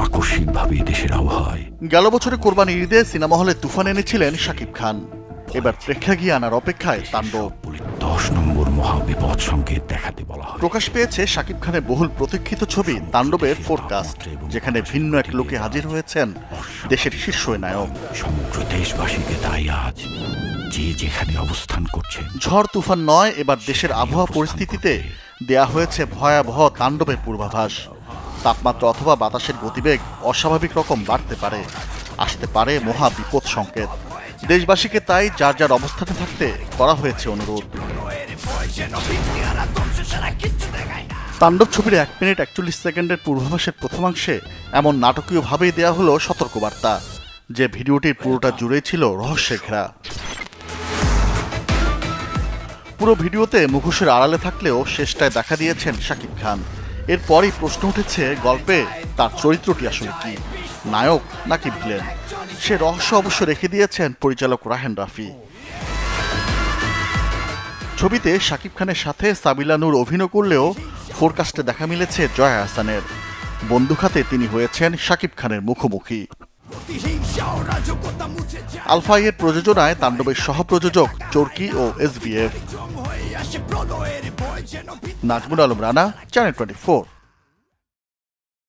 আকস্মিকভাবে দেশের আবহাওয়ায়। গেল বছরে কোরবানি ঈদে সিনেমা হলে তুফান এনেছিলেন শাকিব খান। এবার প্রেক্ষাগৃহে আনার অপেক্ষায় তাণ্ডব। 10 নম্বর মহাবিপদ সংকেত দেখাতে বলা হয়। প্রকাশ পেয়েছে শাকিব খানের বহুল প্রতীক্ষিত ছবি তাণ্ডবের ফোরকাস্ট, যেখানে ভিন্ন এক লোকে হাজির হয়েছেন দেশের শীর্ষ নায়ক। সমগ্র দেশবাসীকে তাই আজ যে যেখানে অবস্থান করছে, ঝড় তুফান নয়, এবার দেশের আবহাওয়া পরিস্থিতিতে দেয়া হয়েছে ভয়াবহ তাণ্ডবের পূর্বাভাস। তাপমাত্রা অথবা বাতাসের গতিবেগ অস্বাভাবিক রকম বাড়তে পারে, আসতে পারে মহা বিপদ সংকেত। দেশবাসীকে তাই যার যার অবস্থানে থাকতে করা হয়েছে অনুরোধ। তাণ্ডব ছবির 1 মিনিট 41 সেকেন্ডের পূর্বাভাসের প্রথমাংশে এমন নাটকীয়ভাবেই দেয়া হলো সতর্কবার্তা, যে ভিডিওটির পুরোটা জুড়েই ছিল রহস্যে ঘেরা। পুরো ভিডিওতে মুখোশের আড়ালে থাকলেও শেষটায় দেখা দিয়েছেন শাকিব খান। এরপরই প্রশ্ন উঠেছে, গল্পে তার চরিত্রটি আসলে কি, নায়ক নাকি ভিলেন? সে রহস্য অবশ্য রেখে দিয়েছেন পরিচালক রাহেন রাফি। ছবিতে শাকিব খানের সাথে সাবিলা নূর অভিনয় করলেও ফোরকাস্টে দেখা মিলেছে জয়া আহসানের। বন্দুক হাতে তিনি হয়েছেন শাকিব খানের মুখোমুখি। আলফা এর প্রযোজনায় তাণ্ডবের সহ-প্রযোজক চরকি ও SBF। নাজমুল আলম রানা, চ্যানেল 24।